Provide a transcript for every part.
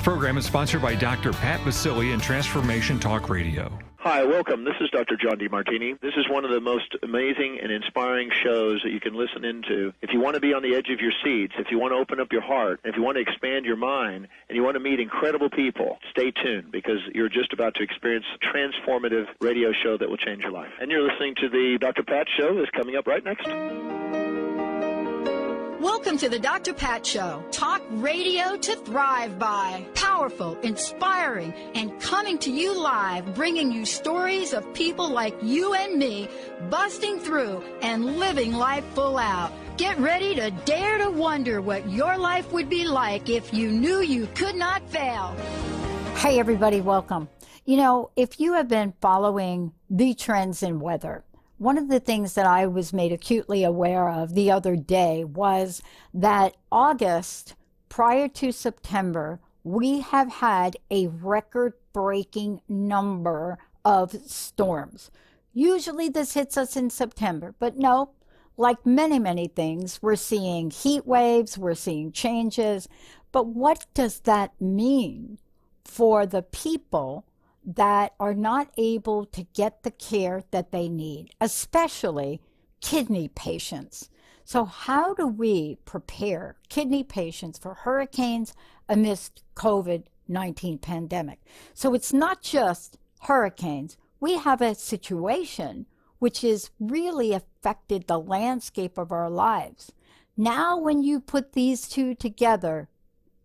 Program is sponsored by Dr. Pat Basili and Transformation Talk Radio. Hi, welcome. This is Dr. John DeMartini. This is one of the most amazing and inspiring shows that you can listen into. If you want to be on the edge of your seats, if you want to open up your heart, if you want to expand your mind, and you want to meet incredible people, stay tuned because you're just about to experience a transformative radio show that will change your life. And you're listening to the Dr. Pat Show that's coming up right next. Welcome to the Dr. Pat Show. Talk radio to thrive by. Powerful, inspiring, and coming to you live, bringing you stories of people like you and me, busting through and living life full out. Get ready to dare to wonder what your life would be like if you knew you could not fail. Hey, everybody, welcome. You know, if you have been following the trends in weather, one of the things that I was made acutely aware of the other day was that August, prior to September, we have had a record-breaking number of storms. Usually this hits us in September, but no, like many, many things, we're seeing heat waves, we're seeing changes. But what does that mean for the people that are not able to get the care that they need, especially kidney patients? So how do we prepare kidney patients for hurricanes amidst COVID-19 pandemic? So it's not just hurricanes. We have a situation which has really affected the landscape of our lives. Now, when you put these two together,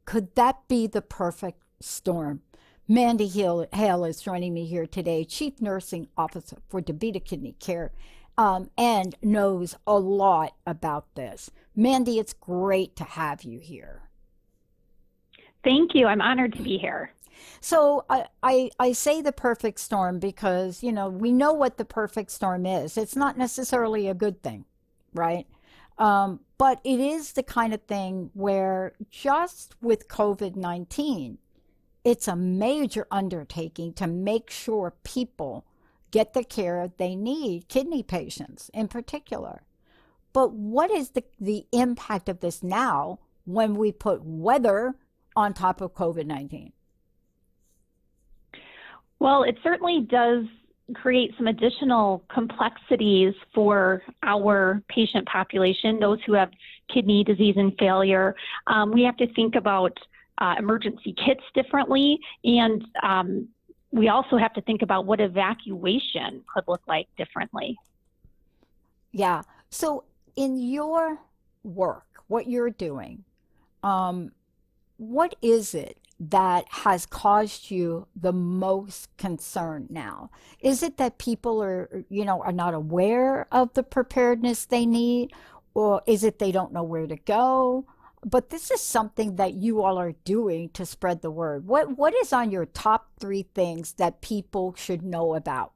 could that be the perfect storm? Mandy Hale is joining me here today, Chief Nursing Officer for DaVita Kidney Care, and knows a lot about this. Mandy, it's great to have you here. Thank you. I'm honored to be here. So I say the perfect storm because, you know, we know what the perfect storm is. It's not necessarily a good thing, right? But it is the kind of thing where just with COVID-19, it's a major undertaking to make sure people get the care they need, kidney patients in particular. But what is the impact of this now when we put weather on top of COVID-19? Well, it certainly does create some additional complexities for our patient population, those who have kidney disease and failure. We have to think about emergency kits differently, and we also have to think about what evacuation could look like differently. Yeah. So in your work, what you're doing, what is it that has caused you the most concern now? Is it that people are not aware of the preparedness they need, or is it they don't know where to go? But this is something that you all are doing to spread the word. What is on your top 3 things that people should know about?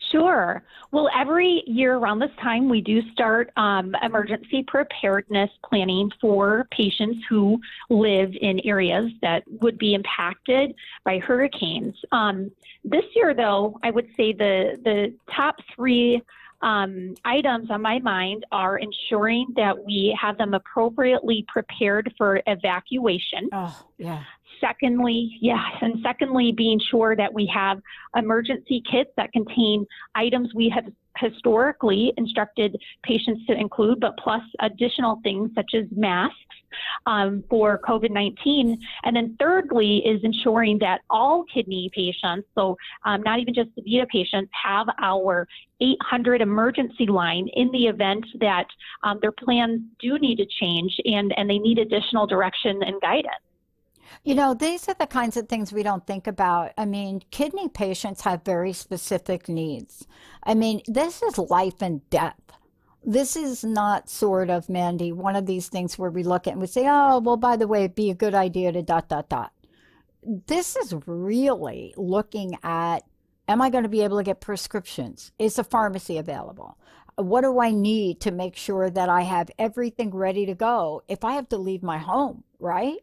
Sure. Well, every year around this time, we do start emergency preparedness planning for patients who live in areas that would be impacted by hurricanes. This year, though, I would say the top 3 items on my mind are ensuring that we have them appropriately prepared for evacuation. Oh, yeah. Secondly, being sure that we have emergency kits that contain items we have historically instructed patients to include, but plus additional things such as masks for COVID-19. And then thirdly is ensuring that all kidney patients, so not even just the DaVita patients, have our 800 emergency line in the event that their plans do need to change and they need additional direction and guidance. You know, these are the kinds of things we don't think about. I mean, kidney patients have very specific needs. I mean, this is life and death. This is not sort of, Mandy, one of these things where we look at and we say, oh, well, by the way, it'd be a good idea to ... This is really looking at, am I going to be able to get prescriptions? Is the pharmacy available? What do I need to make sure that I have everything ready to go if I have to leave my home, right?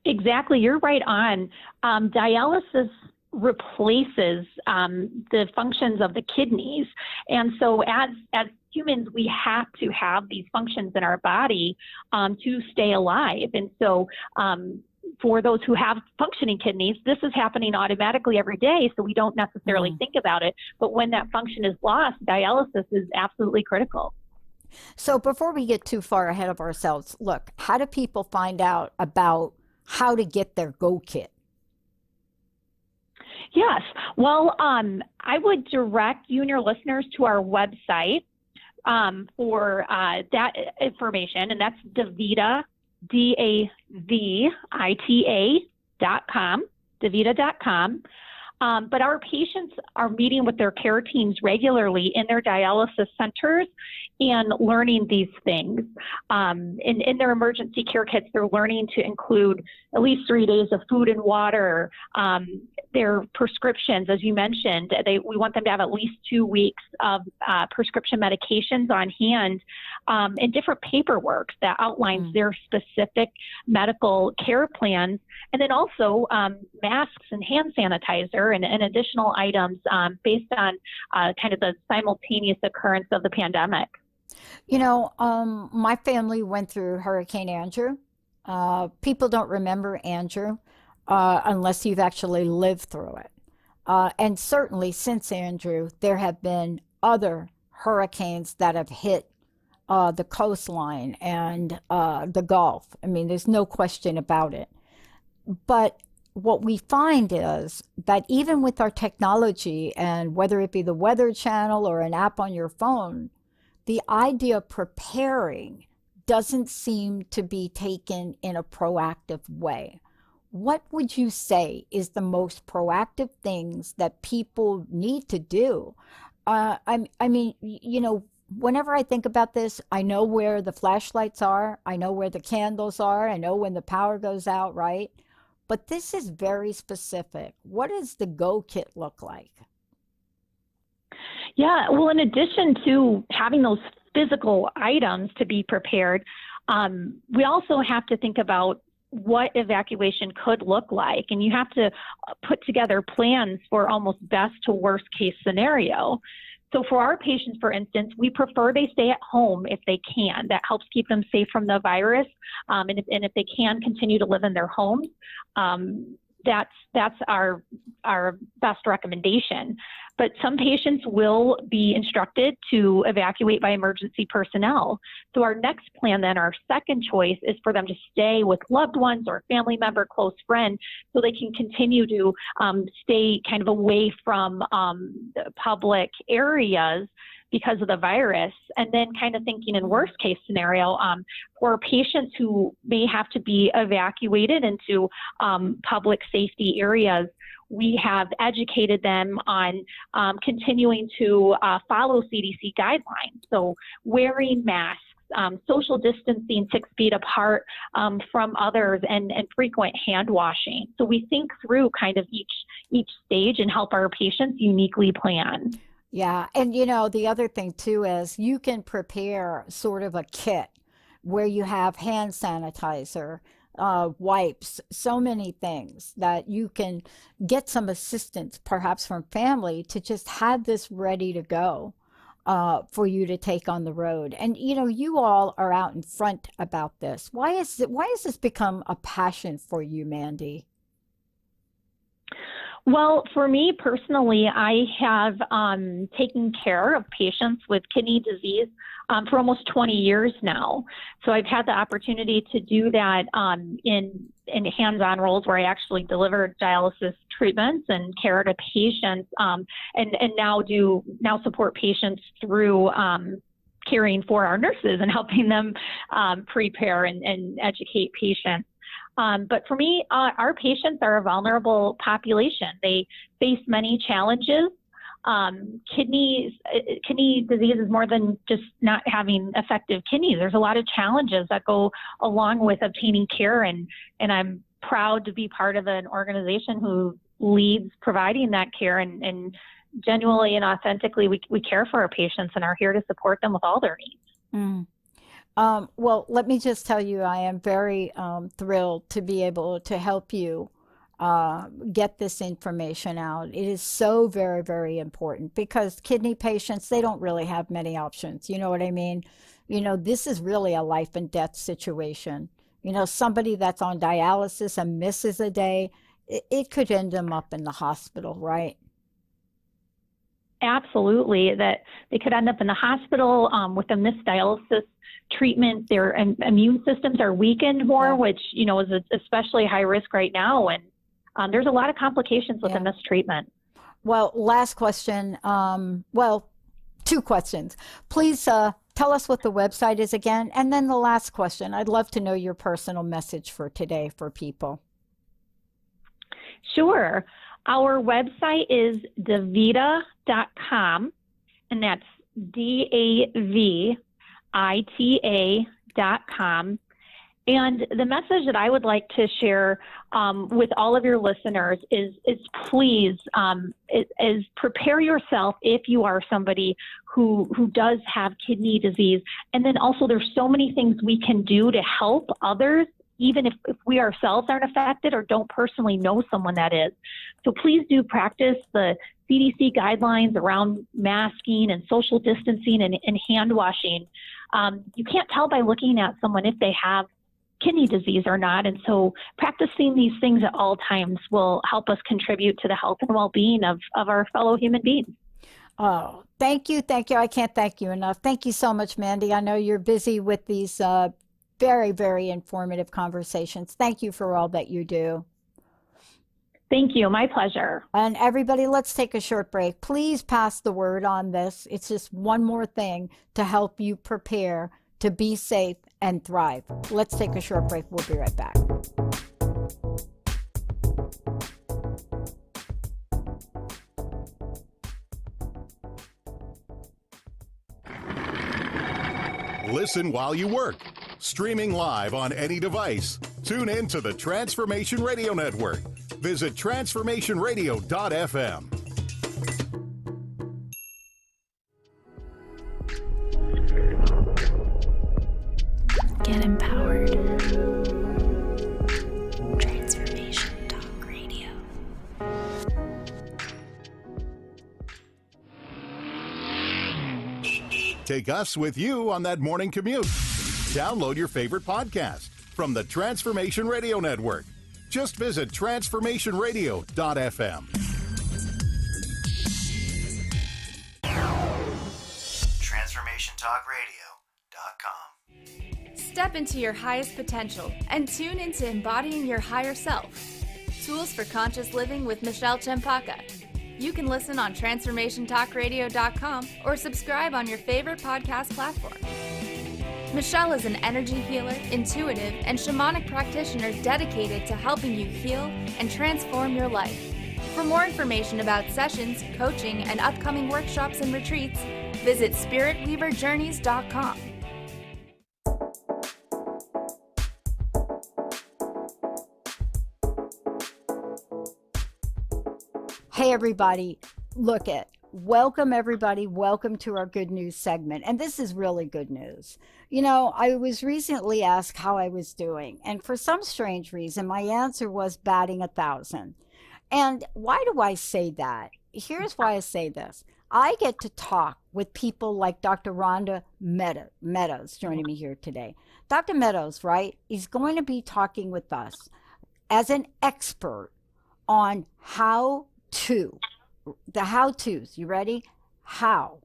Exactly. You're right on. Dialysis replaces the functions of the kidneys. And so as humans, we have to have these functions in our body to stay alive. And so for those who have functioning kidneys, this is happening automatically every day, so we don't necessarily think about it. But when that function is lost, dialysis is absolutely critical. So before we get too far ahead of ourselves, look, how do people find out about how to get their Go Kit? Yes. Well, I would direct you and your listeners to our website for that information, and that's DaVita, DAVITA.com, DaVita.com. But our patients are meeting with their care teams regularly in their dialysis centers and learning these things. In their emergency care kits, they're learning to include at least 3 days of food and water. Their prescriptions, as you mentioned, we want them to have at least 2 weeks of prescription medications on hand, and different paperwork that outlines their specific medical care plans. And then also masks and hand sanitizer and additional items based on kind of the simultaneous occurrence of the pandemic. You know, my family went through Hurricane Andrew. People don't remember Andrew unless you've actually lived through it. And certainly since Andrew, there have been other hurricanes that have hit the coastline and the Gulf. I mean, there's no question about it. But what we find is that even with our technology, and whether it be the Weather Channel or an app on your phone, the idea of preparing doesn't seem to be taken in a proactive way. What would you say is the most proactive things that people need to do? I mean, you know, whenever I think about this, I know where the flashlights are. I know where the candles are. I know when the power goes out, right? But this is very specific. What does the Go Kit look like? Yeah, well, in addition to having those physical items to be prepared, we also have to think about what evacuation could look like. And you have to put together plans for almost best to worst case scenario. So for our patients, for instance, we prefer they stay at home if they can. That helps keep them safe from the virus. And if they can continue to live in their homes, that's our best recommendation. But some patients will be instructed to evacuate by emergency personnel. So our next plan then, our second choice, is for them to stay with loved ones or a family member, close friend, so they can continue to stay kind of away from public areas because of the virus. And then kind of thinking in worst case scenario, for patients who may have to be evacuated into public safety areas, we have educated them on continuing to follow CDC guidelines. So wearing masks, social distancing 6 feet apart from others, and frequent hand washing. So we think through kind of each stage and help our patients uniquely plan. Yeah. And, you know, the other thing, too, is you can prepare sort of a kit where you have hand sanitizer, wipes, so many things that you can get some assistance, perhaps from family, to just have this ready to go for you to take on the road. And, you know, you all are out in front about this. Why has this become a passion for you, Mandy? Well, for me personally, I have taken care of patients with kidney disease for almost 20 years now. So I've had the opportunity to do that in hands-on roles where I actually delivered dialysis treatments and care to patients, and now support patients through caring for our nurses and helping them prepare and educate patients. But for me, our patients are a vulnerable population. They face many challenges. Kidney disease is more than just not having effective kidneys. There's a lot of challenges that go along with obtaining care, and I'm proud to be part of an organization who leads providing that care, and genuinely and authentically we care for our patients and are here to support them with all their needs. Mm. Well, let me just tell you, I am very thrilled to be able to help you get this information out. It is so very, very important because kidney patients, they don't really have many options. You know what I mean? This is really a life and death situation. Somebody that's on dialysis and misses a day, it could end them up in the hospital, right? Absolutely, that they could end up in the hospital with a missed dialysis treatment. Their immune systems are weakened more, which, is especially high risk right now. And there's a lot of complications with a missed treatment. Well, last question. Two questions. Please tell us what the website is again. And then the last question, I'd love to know your personal message for today for people. Sure. Our website is davita.com, and that's DAVITA.com. And the message that I would like to share with all of your listeners is please is prepare yourself if you are somebody who does have kidney disease. And then also there's so many things we can do to help others, even if we ourselves aren't affected or don't personally know someone that is. So please do practice the CDC guidelines around masking and social distancing and hand washing. You can't tell by looking at someone if they have kidney disease or not. And so practicing these things at all times will help us contribute to the health and well-being of our fellow human beings. Oh, thank you. Thank you. I can't thank you enough. Thank you so much, Mandy. I know you're busy with these very, very informative conversations. Thank you for all that you do. Thank you. My pleasure. And everybody, let's take a short break. Please pass the word on this. It's just one more thing to help you prepare to be safe and thrive. Let's take a short break. We'll be right back. Listen while you work. Streaming live on any device. Tune in to the Transformation Radio Network. Visit transformationradio.fm. Get empowered. Transformation Talk Radio. Take us with you on that morning commute. Download your favorite podcast from the Transformation Radio Network. Just visit transformationradio.fm. TransformationTalkRadio.com. Step into your highest potential and tune into embodying your higher self. Tools for Conscious Living with Michelle Chempaka. You can listen on TransformationTalkRadio.com or subscribe on your favorite podcast platform. Michelle is an energy healer, intuitive, and shamanic practitioner dedicated to helping you heal and transform your life. For more information about sessions, coaching, and upcoming workshops and retreats, visit spiritweaverjourneys.com. Hey, everybody. Welcome, everybody. Welcome to our good news segment. And this is really good news. I was recently asked how I was doing. And for some strange reason, my answer was batting 1,000. And why do I say that? Here's why I say this. I get to talk with people like Dr. Rhonda Meadows joining me here today. Dr. Meadows, right, is going to be talking with us as an expert on the how-tos. You ready? How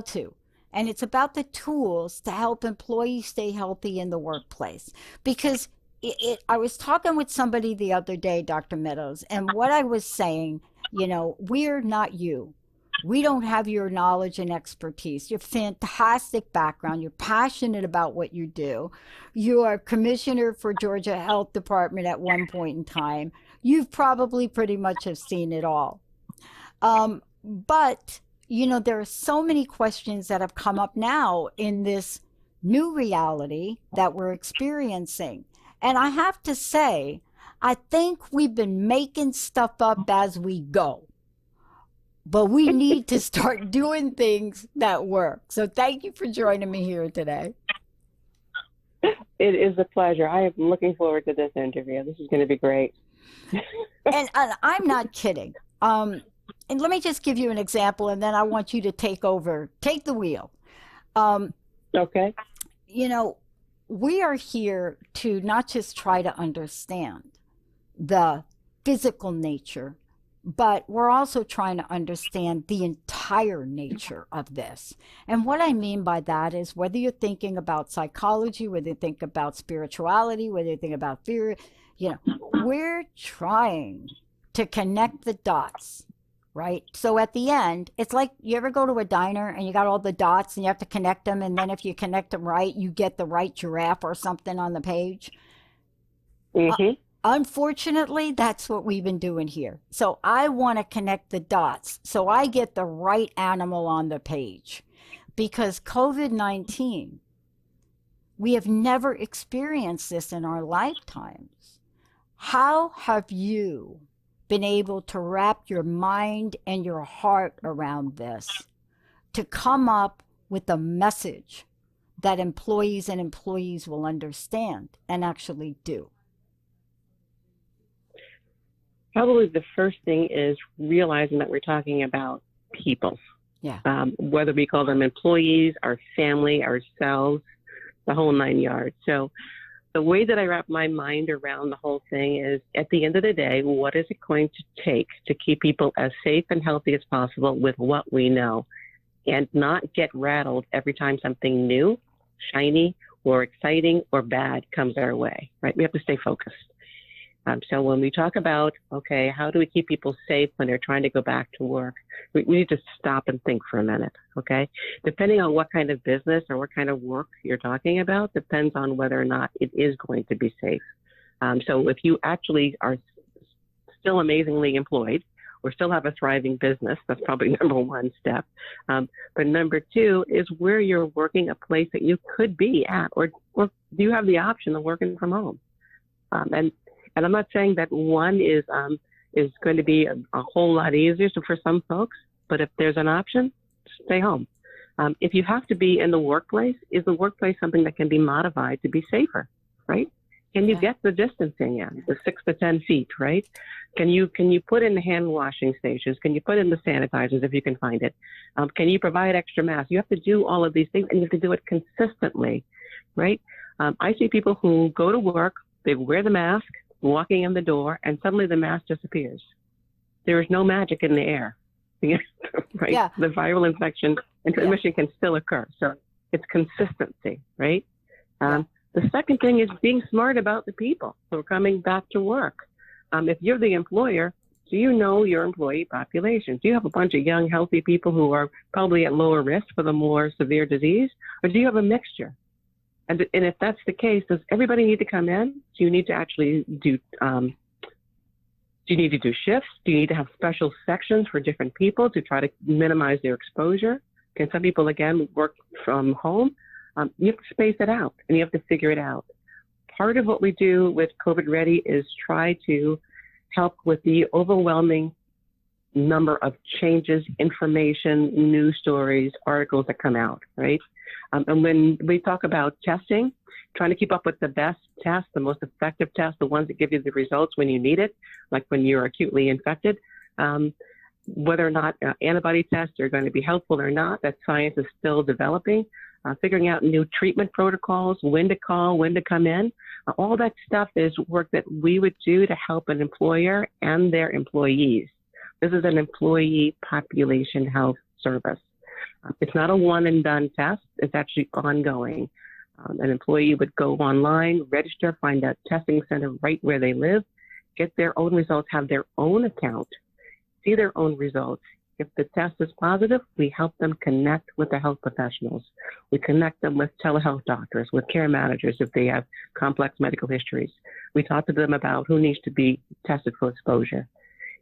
to. And it's about the tools to help employees stay healthy in the workplace. Because I was talking with somebody the other day, Dr. Meadows, and what I was saying, we're not you. We don't have your knowledge and expertise. Your fantastic background. You're passionate about what you do. You are commissioner for Georgia Health Department at one point in time. You've probably pretty much have seen it all. But, there are so many questions that have come up now in this new reality that we're experiencing. And I have to say, I think we've been making stuff up as we go. But we need to start doing things that work. So thank you for joining me here today. It is a pleasure. I am looking forward to this interview. This is going to be great. And I'm not kidding. And let me just give you an example, and then I want you to take the wheel. Okay. You know, we are here to not just try to understand the physical nature, but we're also trying to understand the entire nature of this. And what I mean by that is whether you're thinking about psychology, whether you think about spirituality, whether you think about fear, you know, we're trying to connect the dots, right? So at the end, it's like you ever go to a diner and you got all the dots and you have to connect them. And then if you connect them right, you get the right giraffe or something on the page. Mm-hmm. Unfortunately, that's what we've been doing here. So I want to connect the dots so I get the right animal on the page, because COVID-19, we have never experienced this in our lifetimes. How have you been able to wrap your mind and your heart around this to come up with a message that employees will understand and actually do? Probably the first thing is realizing that we're talking about people. Yeah. Whether we call them employees, our family, ourselves, the whole 9 yards. So the way that I wrap my mind around the whole thing is, at the end of the day, what is it going to take to keep people as safe and healthy as possible with what we know, and not get rattled every time something new, shiny, or exciting, or bad comes our way, right? We have to stay focused. So when we talk about, okay, how do we keep people safe when they're trying to go back to work, we need to stop and think for a minute, okay? Depending on what kind of business or what kind of work you're talking about depends on whether or not it is going to be safe. So if you actually are still amazingly employed or still have a thriving business, that's probably number one step. But number two is where you're working, a place that you could be at, or do you have the option of working from home? And I'm not saying that one is going to be a whole lot easier for some folks, but if there's an option, stay home. If you have to be in the workplace, is the workplace something that can be modified to be safer, right? Can you get the distancing in, the 6 to 10 feet, right? Can you put in the hand washing stations? Can you put in the sanitizers if you can find it? Can you provide extra masks? You have to do all of these things, and you have to do it consistently, right? I see people who go to work, they wear the mask, walking in the door, and suddenly the mask disappears. There is no magic in the air, right? Yeah. The viral infection and transmission can still occur. So it's consistency, right? The second thing is being smart about the people who are coming back to work. If you're the employer, do you know your employee population? Do you have a bunch of young, healthy people who are probably at lower risk for the more severe disease? Or do you have a mixture? And if that's the case, does everybody need to come in? Do you need to actually do you need to do shifts? Do you need to have special sections for different people to try to minimize their exposure? Can some people, again, work from home? You have to space it out, and you have to figure it out. Part of what we do with COVID Ready is try to help with the overwhelming number of changes, information, news stories, articles that come out, right? And when we talk about testing, trying to keep up with the best tests, the most effective tests, the ones that give you the results when you need it, like when you're acutely infected, whether or not antibody tests are going to be helpful or not, that science is still developing. Figuring out new treatment protocols, when to call, when to come in. All that stuff is work that we would do to help an employer and their employees. This is an employee population health service. It's not a one and done test. It's actually ongoing. An employee would go online, register, find a testing center right where they live, get their own results, have their own account, see their own results. If the test is positive, we help them connect with the health professionals. We connect them with telehealth doctors, with care managers if they have complex medical histories. We talk to them about who needs to be tested for exposure.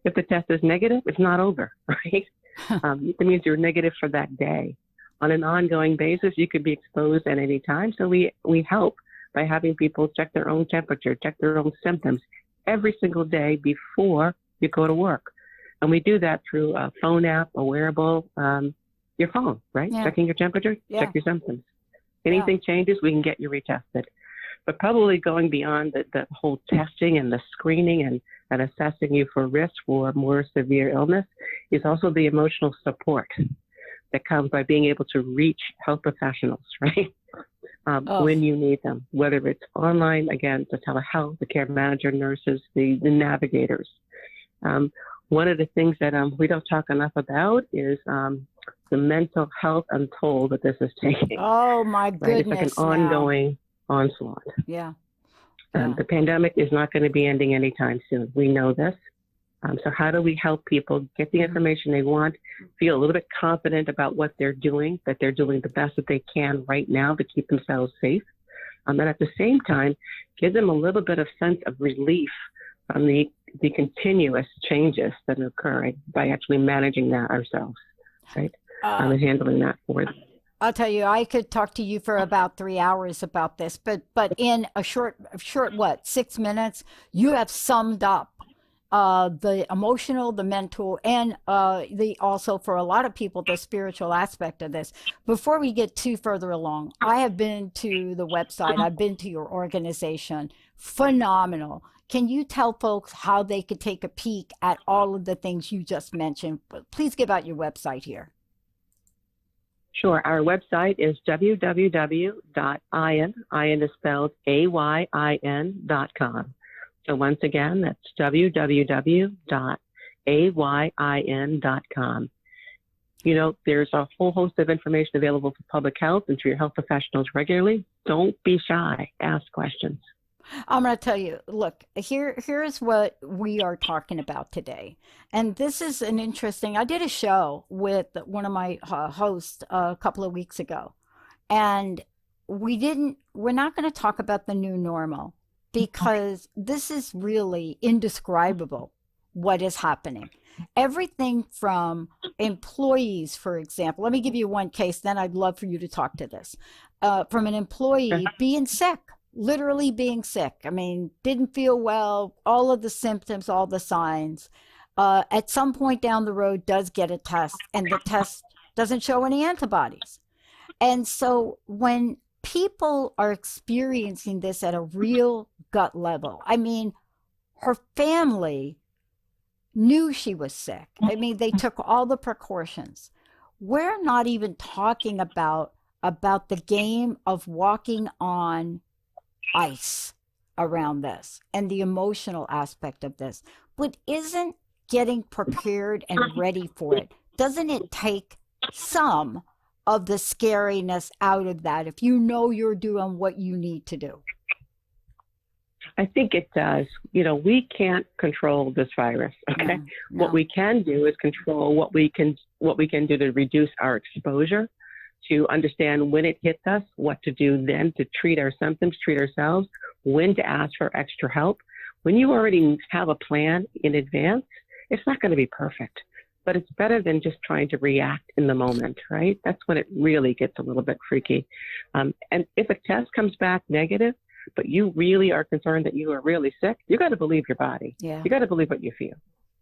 If the test is negative, it's not over, right? It means you're negative for that day. On an ongoing basis, you could be exposed at any time. So we help by having people check their own temperature, check their own symptoms every single day before you go to work. And we do that through a phone app, a wearable, your phone, right? Yeah. Checking your temperature, check your symptoms. Anything changes, we can get you retested. But probably going beyond the whole testing and the screening and and assessing you for risk for more severe illness is also the emotional support that comes by being able to reach health professionals, right? When you need them, whether it's online, again, the telehealth, the care manager, nurses, the navigators. One of the things that we don't talk enough about is the mental health untoll that this is taking. Oh, my goodness. Right? It's like an ongoing onslaught. Yeah. The pandemic is not going to be ending anytime soon. We know this. So how do we help people get the information they want, feel a little bit confident about what they're doing, that they're doing the best that they can right now to keep themselves safe, and at the same time, give them a little bit of sense of relief from the continuous changes that are occurring by actually managing that ourselves, right? And handling that for them. I'll tell you, I could talk to you for about 3 hours about this, but in a short, 6 minutes, you have summed up the emotional, the mental, and also for a lot of people, the spiritual aspect of this. Before we get too further along, I have been to the website. I've been to your organization. Phenomenal. Can you tell folks how they could take a peek at all of the things you just mentioned? Please give out your website here. Sure. Our website is www.ayin, Ayin is spelled AYIN.com. So once again, that's www.ayin.com. You know, there's a whole host of information available for public health and to your health professionals regularly. Don't be shy. Ask questions. I'm going to tell you, look, here's what we are talking about today. And this is an interesting, I did a show with one of my hosts a couple of weeks ago. And we're not going to talk about the new normal because this is really indescribable what is happening. Everything from employees, for example, let me give you one case, then I'd love for you to talk to this. From an employee being sick. Literally being sick. I mean, didn't feel well, all of the symptoms, all the signs. At some point down the road does get a test, and the test doesn't show any antibodies. And so when people are experiencing this at a real gut level, I mean, her family knew she was sick. I mean, they took all the precautions. We're not even talking about the game of walking on ice around this and the emotional aspect of this, but isn't getting prepared and ready for it, doesn't it take some of the scariness out of that if you know you're doing what you need to do? I think it does. You know, we can't control this virus, okay? No. What we can do is control what we can do to reduce our exposure, to understand when it hits us, what to do then to treat our symptoms, treat ourselves, when to ask for extra help. When you already have a plan in advance, it's not going to be perfect, but it's better than just trying to react in the moment, right? That's when it really gets a little bit freaky. And if a test comes back negative, but you really are concerned that you are really sick, you got to believe your body. Yeah. You got to believe what you feel.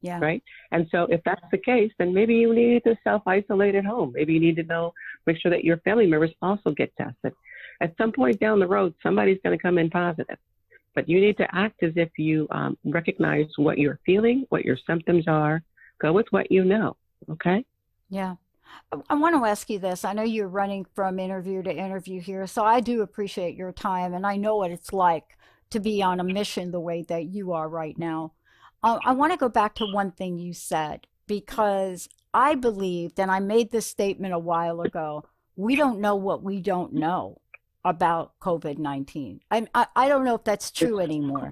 Yeah. Right. And so if that's the case, then maybe you need to self-isolate at home. Maybe you need to make sure that your family members also get tested. At some point down the road, somebody's going to come in positive. But you need to act as if you recognize what you're feeling, what your symptoms are. Go with what you know. Okay? Yeah. I want to ask you this. I know you're running from interview to interview here, so I do appreciate your time, and I know what it's like to be on a mission the way that you are right now. I want to go back to one thing you said, because I believed, and I made this statement a while ago, we don't know what we don't know about COVID-19. I don't know if that's true anymore,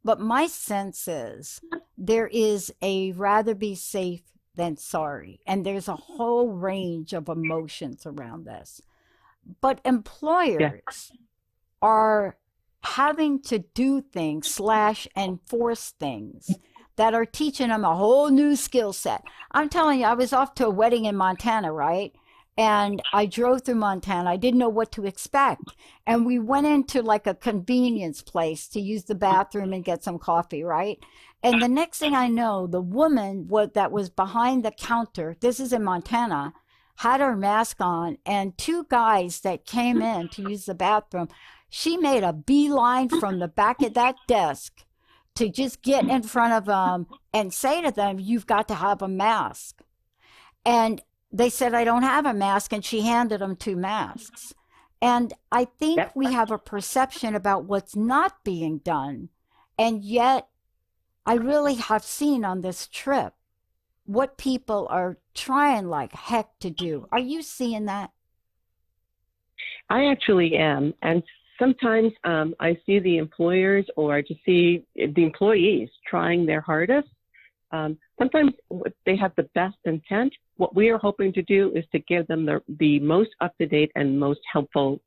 but my sense is there is a rather be safe than sorry, and there's a whole range of emotions around this. But employers are having to do things / enforce things that are teaching them a whole new skill set. I'm telling you, I was off to a wedding in Montana, right? And I drove through Montana. I didn't know what to expect. And we went into like a convenience place to use the bathroom and get some coffee, right? And the next thing I know, the woman that was behind the counter, this is in Montana, had her mask on, and two guys that came in to use the bathroom, she made a beeline from the back of that desk to just get in front of them and say to them, you've got to have a mask. And they said, I don't have a mask. And she handed them 2 masks. And I think we have a perception about what's not being done. And yet I really have seen on this trip what people are trying like heck to do. Are you seeing that? I actually am. And sometimes I see the employers, or I just see the employees trying their hardest. Sometimes they have the best intent. What we are hoping to do is to give them the most up-to-date and most helpful,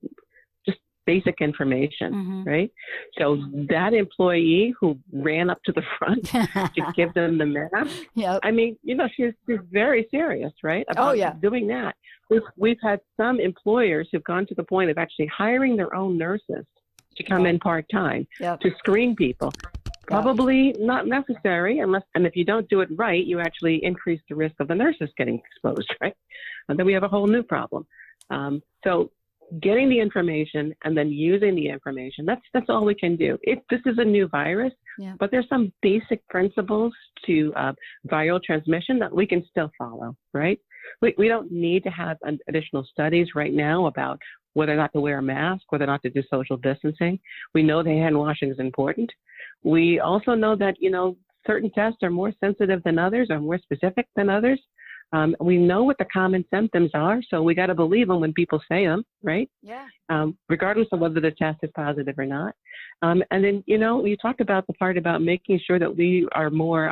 just basic information, right? So that employee who ran up to the front to give them the mask, I mean, you know, she's very serious, right, about doing that. We've had some employers who've gone to the point of actually hiring their own nurses to come in part-time to screen people. Probably not necessary and if you don't do it right, you actually increase the risk of the nurses getting exposed, right? And then we have a whole new problem. So getting the information and then using the information, that's all we can do. This is a new virus, but there's some basic principles to viral transmission that we can still follow, right? We don't need to have additional studies right now about whether or not to wear a mask, whether or not to do social distancing. We know that hand washing is important. We also know that, you know, certain tests are more sensitive than others, or more specific than others. We know what the common symptoms are, so we got to believe them when people say them, right? Yeah. Regardless of whether the test is positive or not. And then, you know, you talked about the part about making sure that we are more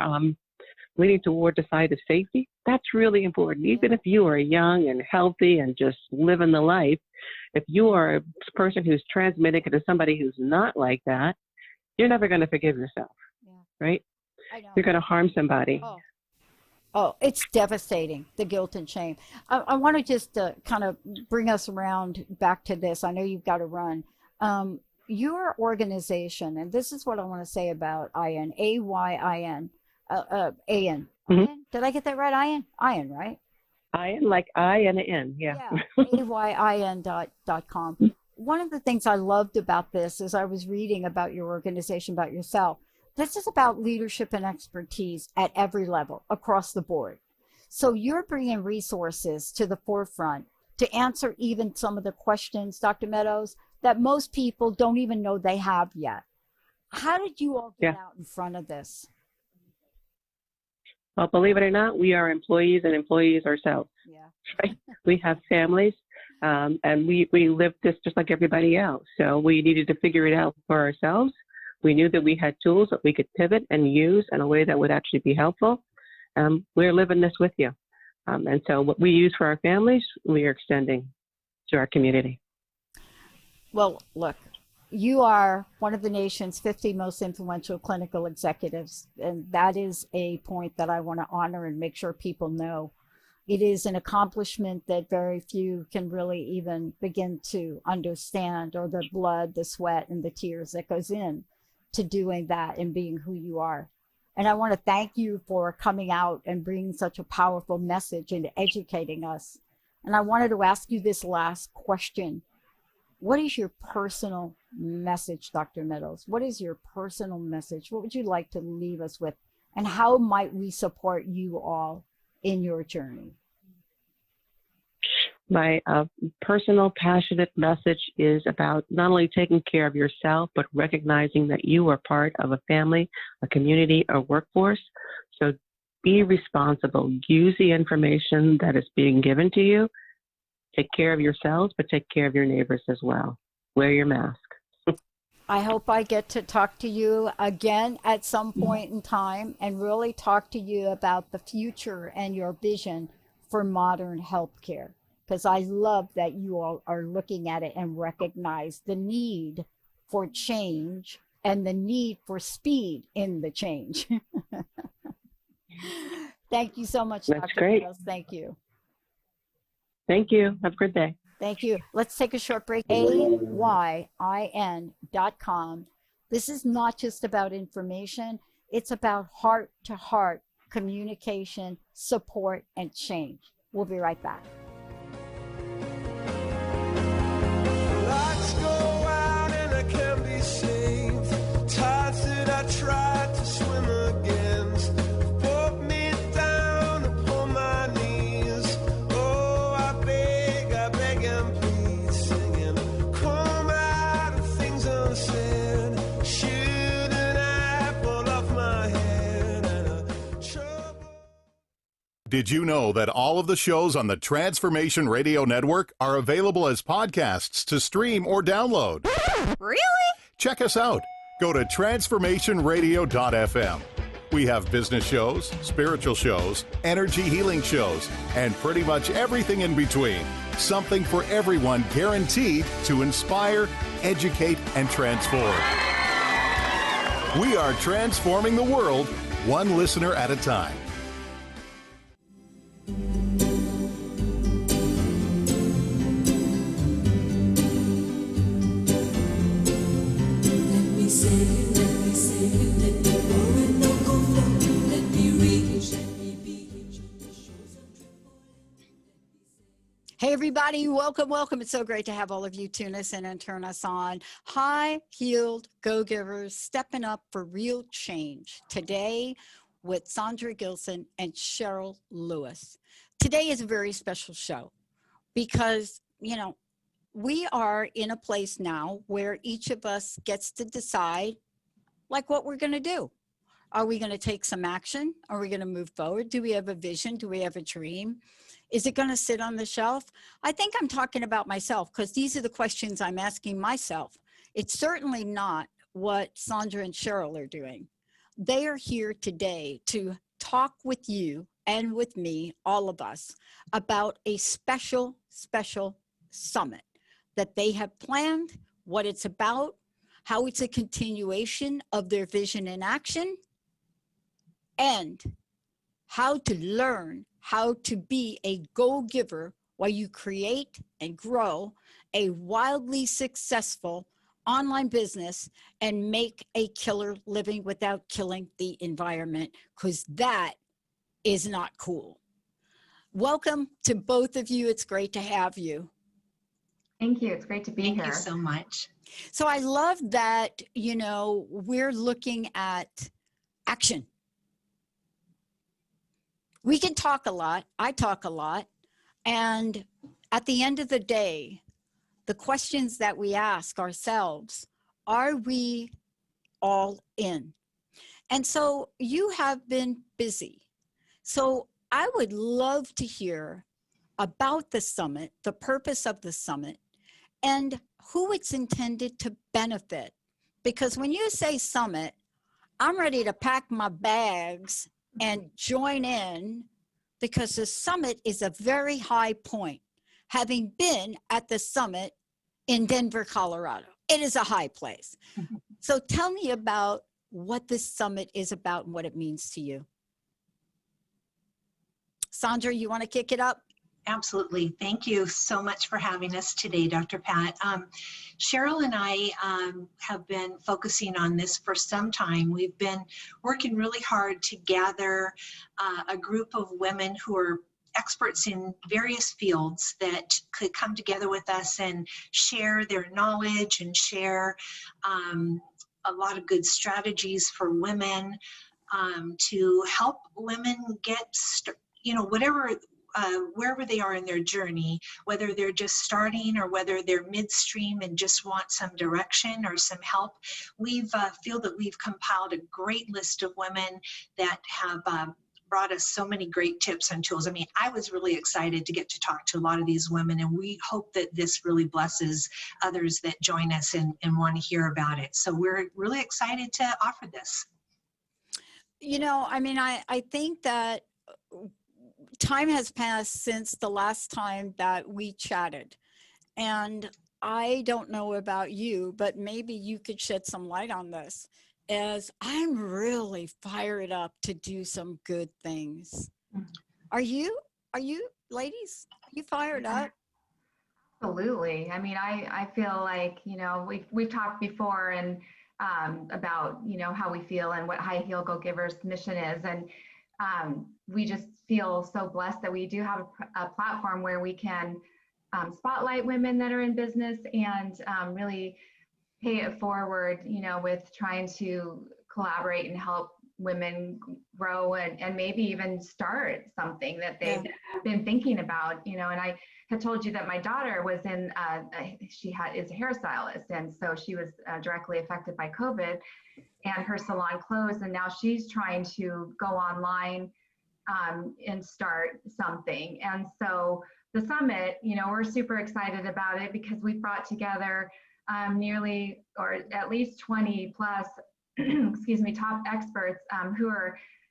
leaning toward the side of safety. That's really important. Even if you are young and healthy and just living the life, if you are a person who's transmitting it to somebody who's not like that, you're never going to forgive yourself, right? I know. You're going to harm somebody. Oh, it's devastating, the guilt and shame. I want to just kind of bring us around back to this. I know you've got to run. Your organization, and this is what I want to say about IN, AYIN, AN. Did I get that right? IN, right? IN, like I and an N, AYIN.com. One of the things I loved about this is I was reading about your organization, about yourself. This is about leadership and expertise at every level across the board. So you're bringing resources to the forefront to answer even some of the questions, Dr. Meadows, that most people don't even know they have yet. How did you all get out in front of this? Well, believe it or not, we are employees and employees ourselves. Right? We have families, and we live this just like everybody else. So we needed to figure it out for ourselves. We knew that we had tools that we could pivot and use in a way that would actually be helpful. We're living this with you. And so what we use for our families, we are extending to our community. Well, look, you are one of the nation's 50 most influential clinical executives, and that is a point that I want to honor and make sure people know. It is an accomplishment that very few can really even begin to understand, or the blood, the sweat, and the tears that goes in to doing that and being who you are. And I want to thank you for coming out and bringing such a powerful message and educating us. And I wanted to ask you this last question. What is your personal message, Dr. Meadows? What is your personal message? What would you like to leave us with? And how might we support you all in your journey? My personal, passionate message is about not only taking care of yourself, but recognizing that you are part of a family, a community, a workforce. So be responsible. Use the information that is being given to you. Take care of yourselves, but take care of your neighbors as well. Wear your mask. I hope I get to talk to you again at some point in time and really talk to you about the future and your vision for modern healthcare. Because I love that you all are looking at it and recognize the need for change and the need for speed in the change. Thank you so much, Dr. That's great. Meadows. Thank you. Thank you. Have a good day. Thank you. Let's take a short break. AYIN.com. This is not just about information. It's about heart-to-heart communication, support, and change. We'll be right back. Lights go out and I can't be saved. Times that I tried swim against. Put me down upon my knees. Oh, I beg and plead, singing, come out of things unsaid. Shoot an apple off my head and a trouble. Did you know that all of the shows on the Transformation Radio Network are available as podcasts to stream or download? Really? Check us out. Go to transformationradio.fm. We have business shows, spiritual shows, energy healing shows, and pretty much everything in between. Something for everyone, guaranteed to inspire, educate, and transform. We are transforming the world, one listener at a time. Hey, everybody, welcome. It's so great to have all of you tune us in and turn us on. High-heeled go-givers stepping up for real change. Today with Sandra Gilson and Cheryl Lewis. Today is a very special show because, you know, we are in a place now where each of us gets to decide, like, what we're going to do. Are we going to take some action? Are we going to move forward? Do we have a vision? Do we have a dream? Is it going to sit on the shelf? I think I'm talking about myself because these are the questions I'm asking myself. It's certainly not what Sandra and Cheryl are doing. They are here today to talk with you and with me, all of us, about a special summit that they have planned, what it's about, how it's a continuation of their vision in action, and how to learn how to be a go-giver while you create and grow a wildly successful online business and make a killer living without killing the environment, because that is not cool. Welcome to both of you. It's great to have you. Thank you. It's great to be here. Thank you so much. So I love that, you know, we're looking at action. We can talk a lot. I talk a lot. And at the end of the day, the questions that we ask ourselves, are we all in? And so you have been busy. So I would love to hear about the summit, the purpose of the summit, and who it's intended to benefit. Because when you say summit, I'm ready to pack my bags and join in, because the summit is a very high point. Having been at the summit in Denver, Colorado, it is a high place. So tell me about what this summit is about and what it means to you. Sandra, you want to kick it up? Absolutely. Thank you so much for having us today, Dr. Pat. Cheryl and I have been focusing on this for some time. We've been working really hard to gather a group of women who are experts in various fields that could come together with us and share their knowledge and share a lot of good strategies for women to help women get, wherever they are in their journey, whether they're just starting or whether they're midstream and just want some direction or some help. We feel that we've compiled a great list of women that have brought us so many great tips and tools. I mean, I was really excited to get to talk to a lot of these women, and we hope that this really blesses others that join us and want to hear about it. So we're really excited to offer this. You know, I mean, I think that time has passed since the last time that we chatted. And I don't know about you, but maybe you could shed some light on this, as I'm really fired up to do some good things. Are you ladies? Are you fired up? Absolutely. I mean, I feel like, we've talked before and about, how we feel and what High Heel Go Givers mission is. And we just feel so blessed that we do have a platform where we can spotlight women that are in business and really pay it forward, with trying to collaborate and help women grow and maybe even start something that they've been thinking about, you know. And I had told you that my daughter was in, is a hairstylist, and so she was directly affected by COVID, and her salon closed, and now she's trying to go online and start something. And so the summit, you know, we're super excited about it because we brought together nearly, or at least 20 plus, excuse me, top experts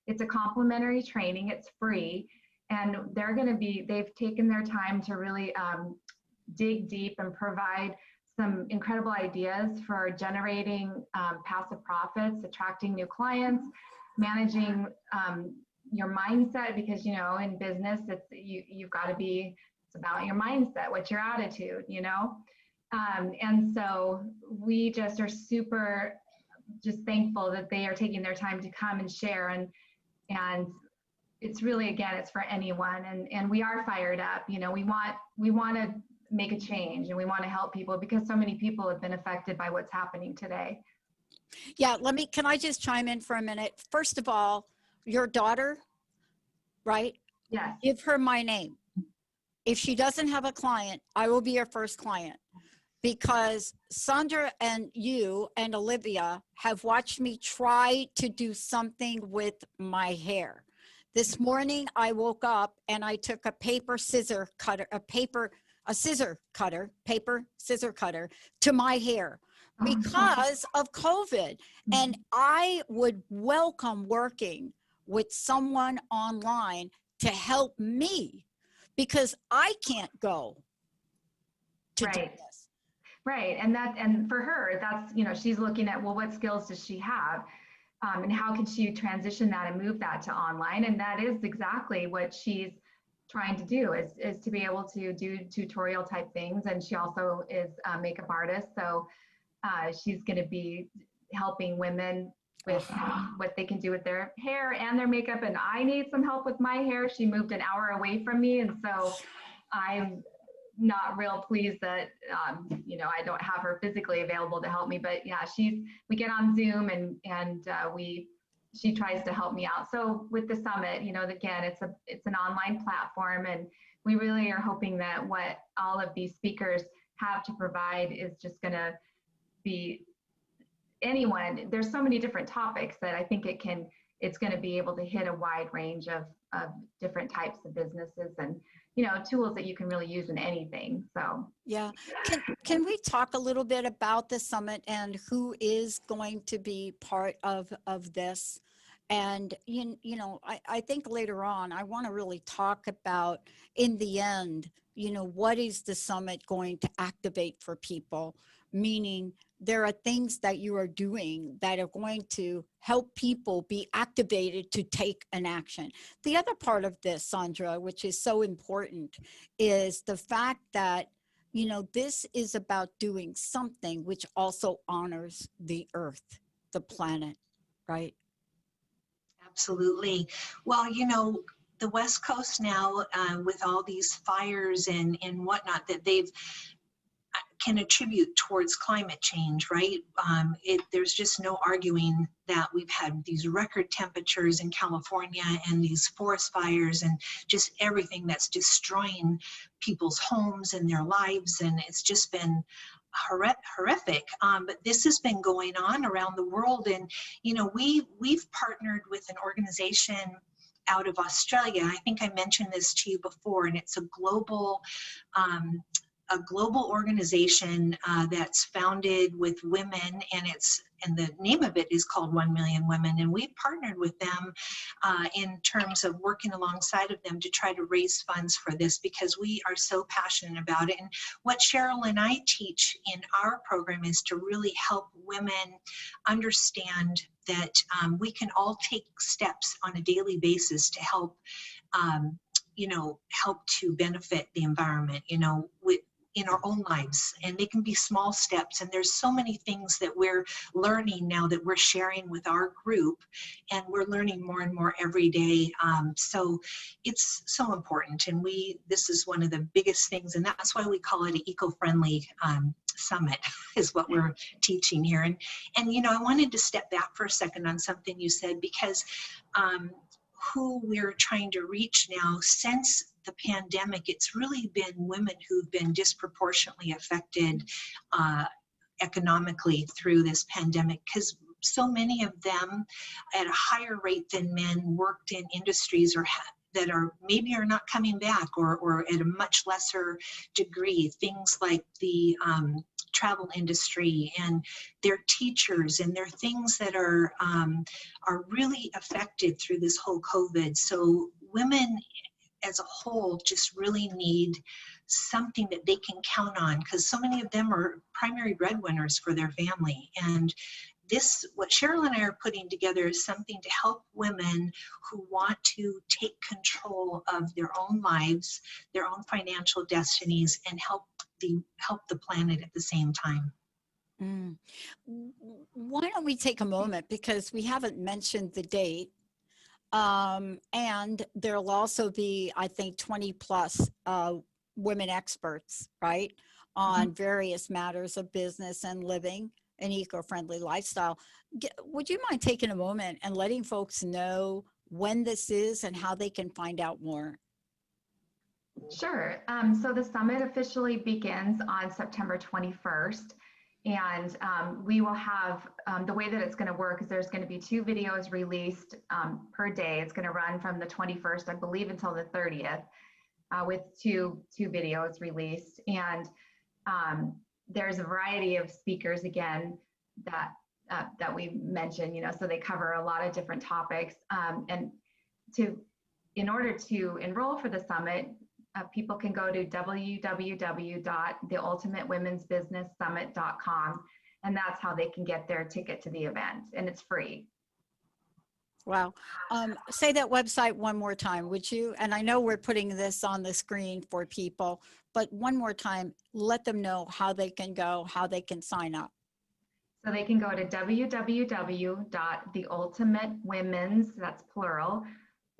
it's a complimentary training, it's free, and they've taken their time to really dig deep and provide some incredible ideas for generating passive profits, attracting new clients, managing your mindset, because, you know, in business, you've got to be, it's about your mindset, what's your attitude, you know? And so we just are super thankful that they are taking their time to come and share. And it's really, again, it's for anyone. And we are fired up. You know, we want to make a change, and we want to help people because so many people have been affected by what's happening today. Yeah, can I just chime in for a minute? First of all, your daughter, right? Yes. Give her my name. If she doesn't have a client, I will be her first client, because Sandra and you and Olivia have watched me try to do something with my hair. This morning I woke up and I took a paper scissor cutter to my hair because of COVID. And I would welcome working with someone online to help me, because I can't go to do this. Right. And for her, that's, you know, she's looking at, well, what skills does she have? And how can she transition that and move that to online? And that is exactly what she's trying to do, is to be able to do tutorial type things. And she also is a makeup artist. So she's going to be helping women with what they can do with their hair and their makeup. And I need some help with my hair. She moved an hour away from me. And so I'm not real pleased that, you know, I don't have her physically available to help me, but yeah, we get on Zoom and she tries to help me out. So with the summit, you know, again, it's an online platform, and we really are hoping that what all of these speakers have to provide is just going to be anyone. There's so many different topics that I think it's going to be able to hit a wide range of different types of businesses, and, you know, tools that you can really use in anything. So yeah, can we talk a little bit about the summit and who is going to be part of this? And you know, I think later on I want to really talk about, in the end, you know, what is the summit going to activate for people? Meaning, there are things that you are doing that are going to help people be activated to take an action. The other part of this, Sandra, which is so important, is the fact that, you know, this is about doing something which also honors the earth, the planet, right? Absolutely. Well, you know, the West Coast now, with all these fires and whatnot that can attribute towards climate change, right? There's just no arguing that we've had these record temperatures in California and these forest fires and just everything that's destroying people's homes and their lives. And it's just been horrific. But this has been going on around the world. And, you know, we've partnered with an organization out of Australia. I think I mentioned this to you before, and it's a global organization that's founded with women, and the name of it is called 1 Million Women. And we've partnered with them in terms of working alongside of them to try to raise funds for this, because we are so passionate about it. And what Cheryl and I teach in our program is to really help women understand that we can all take steps on a daily basis to help, you know, help to benefit the environment, you know, in our own lives. And they can be small steps. And there's so many things that we're learning now that we're sharing with our group, and we're learning more and more every day. So it's so important. And this is one of the biggest things, and that's why we call it an eco-friendly summit is what we're teaching here. And I wanted to step back for a second on something you said, because who we're trying to reach now since the pandemic, it's really been women who've been disproportionately affected economically through this pandemic, because so many of them at a higher rate than men worked in industries that are not coming back, or at a much lesser degree, things like the travel industry, and their teachers, and their things that are really affected through this whole COVID. So women as a whole just really need something that they can count on, because so many of them are primary breadwinners for their family. And what Cheryl and I are putting together is something to help women who want to take control of their own lives, their own financial destinies, and help the planet at the same time. Why don't we take a moment, because we haven't mentioned the date, and there'll also be, I think, 20 plus women experts, right, on various matters of business and living an eco-friendly lifestyle. Would you mind taking a moment and letting folks know when this is and how they can find out more? Sure. So the summit officially begins on September 21st. And we will have, the way that it's going to work is there's going to be 2 videos released per day. It's going to run from the 21st, I believe, until the 30th, with two videos released. And there's a variety of speakers, again, that we mentioned, so they cover a lot of different topics. And in order to enroll for the summit, people can go to www.theultimatewomensbusinesssummit.com, and that's how they can get their ticket to the event, and it's free. Wow. Say that website one more time, would you? And I know we're putting this on the screen for people, but one more time, let them know how they can go, how they can sign up. So they can go to www.theultimatewomens, that's plural,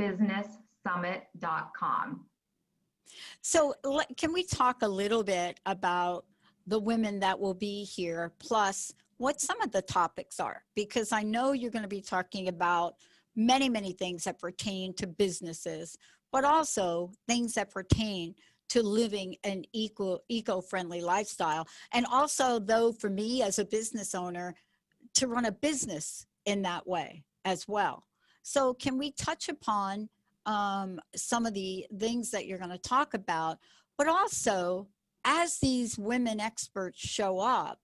businesssummit.com. So can we talk a little bit about the women that will be here, plus what some of the topics are? Because I know you're going to be talking about many, many things that pertain to businesses, but also things that pertain to living an eco-friendly lifestyle. And also, though, for me as a business owner, to run a business in that way as well. So can we touch upon some of the things that you're going to talk about, but also as these women experts show up,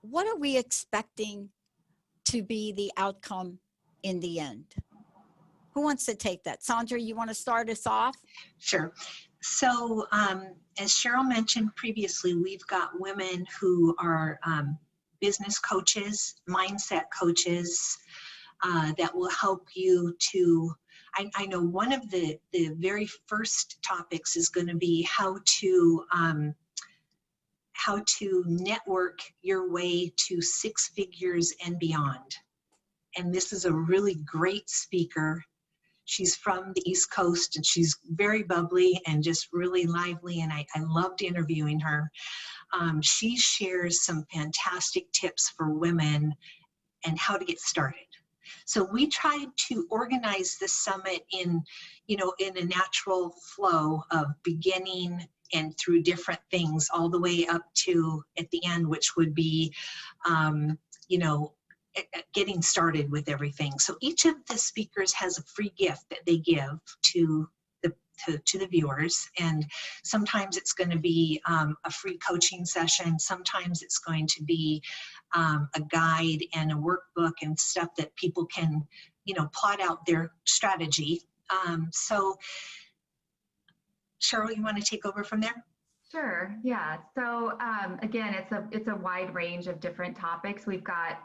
what are we expecting to be the outcome in the end? Who wants to take that? Sandra, you want to start us off? Sure. So as Cheryl mentioned previously, we've got women who are business coaches, mindset coaches, that will help you to, I know one of the very first topics is going to be how to network your way to 6 figures and beyond. And this is a really great speaker. She's from the East Coast, and she's very bubbly and just really lively, and I loved interviewing her. She shares some fantastic tips for women and how to get started. So we tried to organize this summit in a natural flow of beginning and through different things all the way up to at the end, which would be, getting started with everything. So each of the speakers has a free gift that they give to the viewers, and sometimes it's going to be a free coaching session, sometimes it's going to be a guide and a workbook and stuff that people can plot out their strategy. So Cheryl, you want to take over from there? Sure. Yeah. So again, it's a wide range of different topics. We've got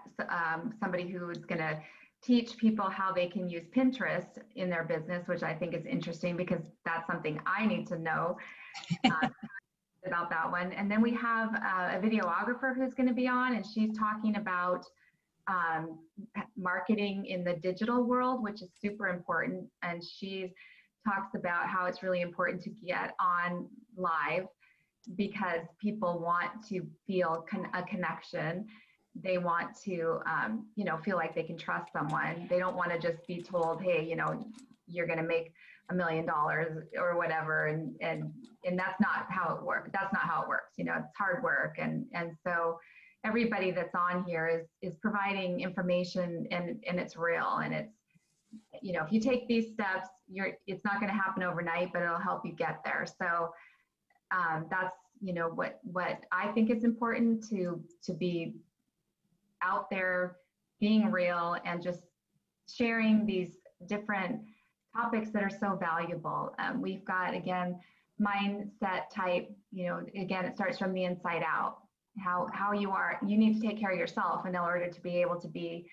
somebody who's going to teach people how they can use Pinterest in their business, which I think is interesting because that's something I need to know about that one. And then we have a videographer who's going to be on, and she's talking about marketing in the digital world, which is super important. And she talks about how it's really important to get on live because people want to feel a connection. They want to, feel like they can trust someone. They don't want to just be told, hey, you're going to make $1 million or whatever. And that's not how it works. That's not how it works. It's hard work. And so everybody that's on here is providing information, and it's real. And it's, if you take these steps, it's not going to happen overnight, but it'll help you get there. So that's, what I think is important to be out there, being real, and just sharing these different topics that are so valuable. We've got, again, mindset type, again, it starts from the inside out. How you need to take care of yourself in order to be able to be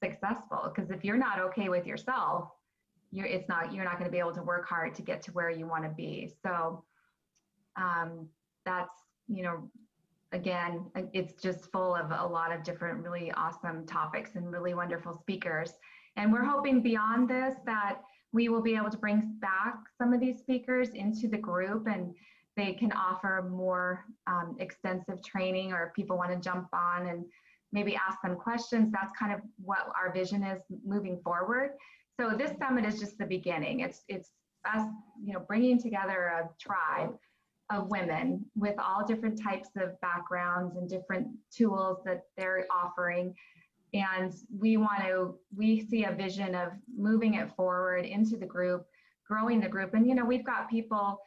successful. Because if you're not okay with yourself, you're not going to be able to work hard to get to where you want to be. So that's, again, it's just full of a lot of different really awesome topics and really wonderful speakers. And we're hoping beyond this that we will be able to bring back some of these speakers into the group, and they can offer more extensive training, or if people want to jump on and maybe ask them questions. That's kind of what our vision is moving forward. So this summit is just the beginning. It's us, bringing together a tribe of women with all different types of backgrounds and different tools that they're offering. And we see a vision of moving it forward into the group, growing the group. And, we've got people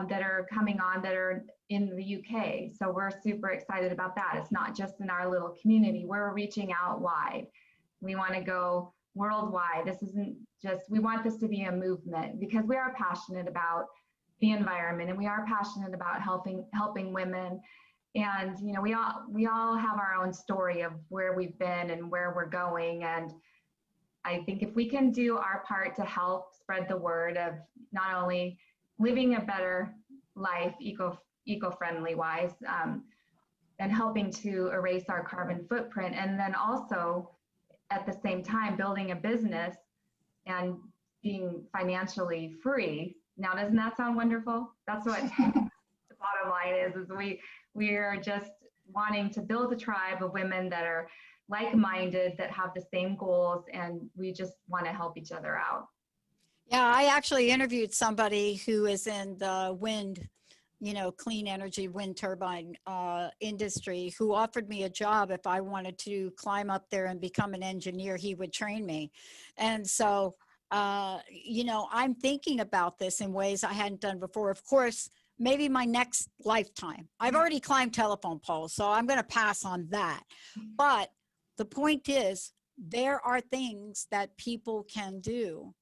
that are coming on that are in the UK. So we're super excited about that. It's not just in our little community. We're reaching out wide. We want to go worldwide. This isn't just, we want this to be a movement, because we are passionate about the environment, and we are passionate about helping women. And, we all have our own story of where we've been and where we're going. And I think if we can do our part to help spread the word of not only living a better life, eco-friendly wise, and helping to erase our carbon footprint, and then also at the same time building a business and being financially free. Now, doesn't that sound wonderful? That's what the bottom line is we're just wanting to build a tribe of women that are like-minded, that have the same goals, and we just want to help each other out. Yeah, I actually interviewed somebody who is in the wind, clean energy wind turbine industry, who offered me a job. If I wanted to climb up there and become an engineer, he would train me. And so, I'm thinking about this in ways I hadn't done before. Of course, maybe my next lifetime. I've already climbed telephone poles, so I'm going to pass on that. But the point is, there are things that people can do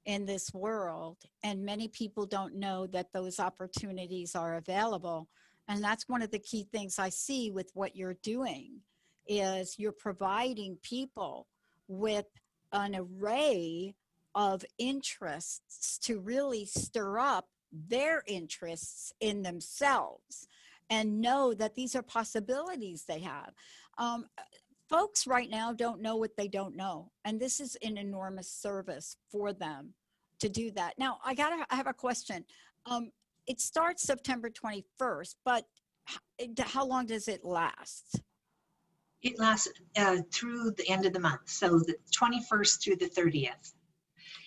in this world, and many people don't know that those opportunities are available. And that's one of the key things I see with what you're doing, is you're providing people with an array of interests to really stir up their interests in themselves and know that these are possibilities they have. Folks right now don't know what they don't know, and this is an enormous service for them to do that. Now, I have a question. It starts September 21st, but how long does it last? It lasts through the end of the month, so the 21st through the 30th.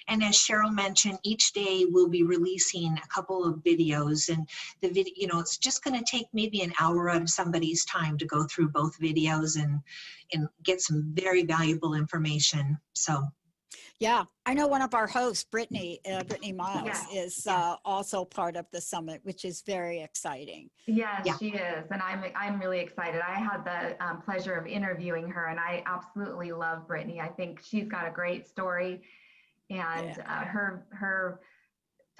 And as Cheryl mentioned, each day we'll be releasing a couple of videos, and the video, it's just going to take maybe an hour of somebody's time to go through both videos and get some very valuable information. So. Yeah, I know one of our hosts, Brittany Miles, is also part of the summit, which is very exciting. Yes, she is, and I'm really excited. I had the pleasure of interviewing her, and I absolutely love Brittany. I think she's got a great story, and her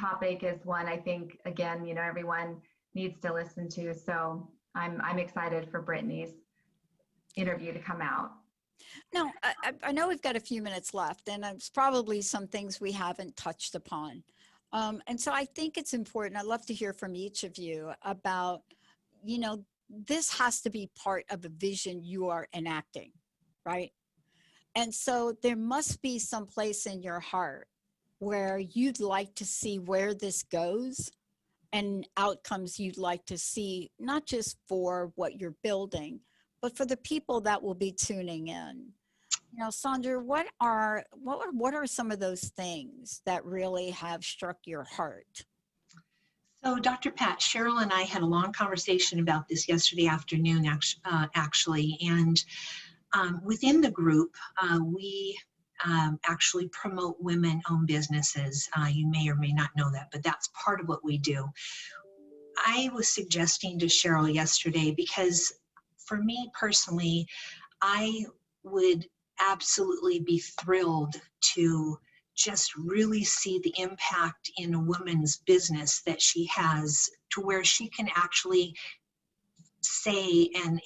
topic is one I think, again, everyone needs to listen to. So I'm excited for Brittany's interview to come out. Now, I know we've got a few minutes left, and it's probably some things we haven't touched upon. And so I think it's important. I'd love to hear from each of you about, this has to be part of a vision you are enacting, right? And so there must be some place in your heart where you'd like to see where this goes and outcomes you'd like to see, not just for what you're building, but for the people that will be tuning in. Sandra, what are some of those things that really have struck your heart? So, Dr. Pat, Cheryl and I had a long conversation about this yesterday afternoon, actually. And within the group, we actually promote women-owned businesses. You may or may not know that, but that's part of what we do. I was suggesting to Cheryl yesterday, because for me personally, I would absolutely be thrilled to just really see the impact in a woman's business that she has, to where she can actually say and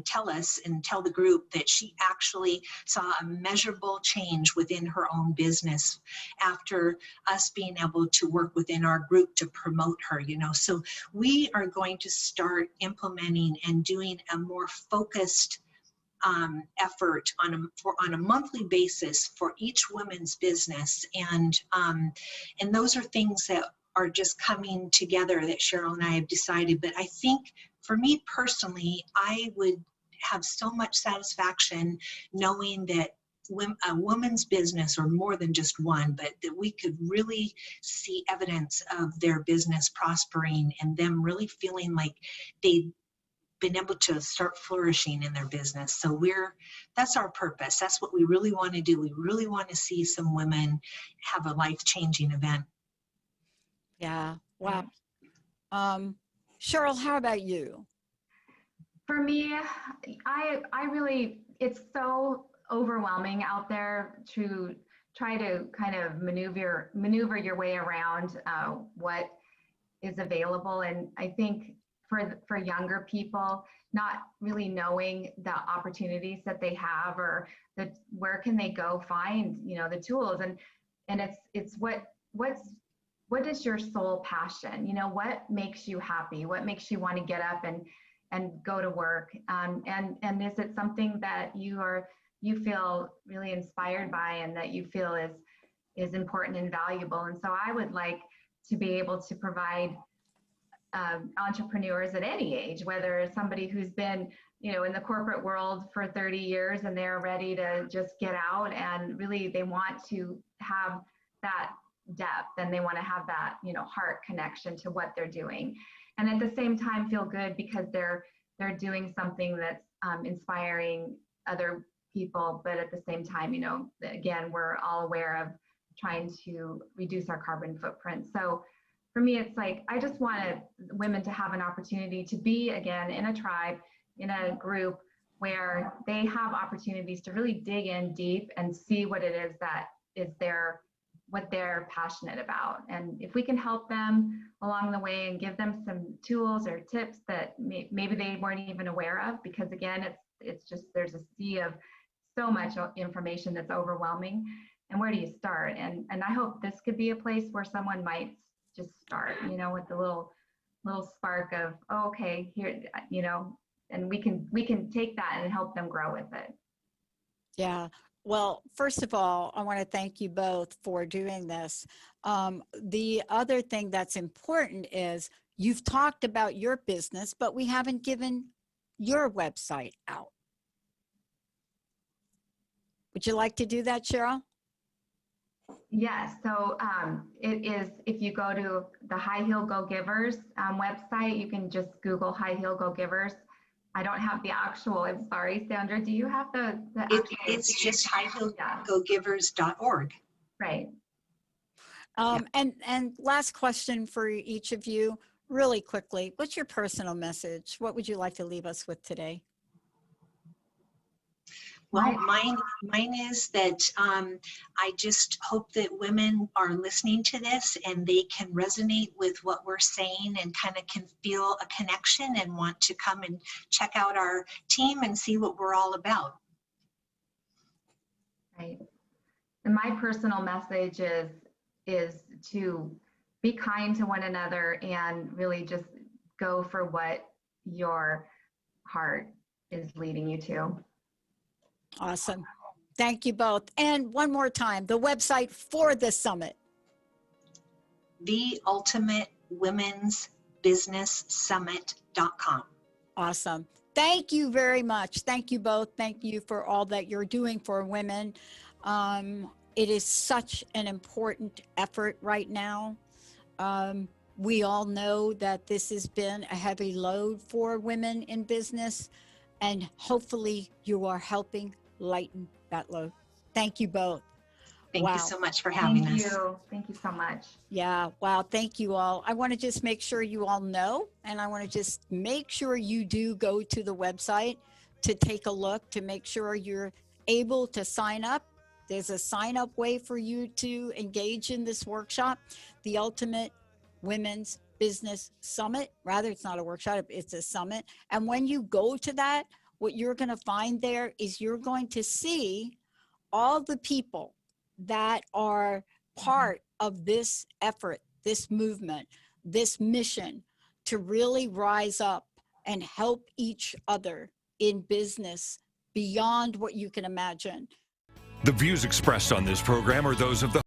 tell us and tell the group that she actually saw a measurable change within her own business after us being able to work within our group to promote her. So we are going to start implementing and doing a more focused effort on a monthly basis for each woman's business, and those are things that are just coming together that Cheryl and I have decided. But I think for me personally, I would have so much satisfaction knowing that a woman's business, or more than just one, but that we could really see evidence of their business prospering and them really feeling like they've been able to start flourishing in their business. So that's our purpose. That's what we really want to do. We really want to see some women have a life-changing event. Yeah. Wow. Cheryl, how about you? For me, I really, it's so overwhelming out there to try to kind of maneuver your way around what is available. And I think for younger people, not really knowing the opportunities that they have, or where can they go find, the tools, and it's what is your soul passion? What makes you happy? What makes you want to get up and go to work? And is it something that you feel really inspired by, and that you feel is important and valuable? And so I would like to be able to provide entrepreneurs at any age, whether it's somebody who's been, in the corporate world for 30 years and they're ready to just get out, and really they want to have that depth, and they want to have that, heart connection to what they're doing, and at the same time feel good because they're doing something that's inspiring other people. But at the same time, again, we're all aware of trying to reduce our carbon footprint. So for me, it's like, I just wanted women to have an opportunity to be, again, in a tribe, in a group where they have opportunities to really dig in deep and see what it is that is what they're passionate about. And if we can help them along the way and give them some tools or tips that maybe they weren't even aware of, because again, it's just, there's a sea of so much information that's overwhelming. And where do you start? And I hope this could be a place where someone might just start, with the little spark of, oh, okay, here, and we can take that and help them grow with it. Yeah. Well, first of all, I want to thank you both for doing this. The other thing that's important is you've talked about your business, but we haven't given your website out. Would you like to do that, Cheryl? Yes. So it is, if you go to the High Heel Go Givers website, you can just Google High Heel Go Givers. I don't have the actual, I'm sorry, Sandra, do you have the it's just highheelgogivers.org. Right. And last question for each of you, really quickly, what's your personal message? What would you like to leave us with today? Well, mine is that I just hope that women are listening to this and they can resonate with what we're saying and kind of can feel a connection and want to come and check out our team and see what we're all about. Right. And my personal message is to be kind to one another and really just go for what your heart is leading you to. Awesome. Thank you both. And one more time, the website for the summit. TheUltimateWoman.com. womensbusinesssummit.com. Awesome. Thank you very much. Thank you both. Thank you for all that you're doing for women. It is such an important effort right now. We all know that this has been a heavy load for women in business, and hopefully you are helping lighten that load. Thank you both. Thank you so much for having us. Thank you so much. Yeah, wow, thank you all. I want to just make sure you all know, and I want to just make sure you do go to the website to take a look, to make sure you're able to sign up. There's a sign up way for you to engage in this workshop, the Ultimate Women's Business Summit. Rather, it's not a workshop, it's a summit. And when you go to that, what you're going to find there is you're going to see all the people that are part of this effort, this movement, this mission to really rise up and help each other in business beyond what you can imagine. The views expressed on this program are those of the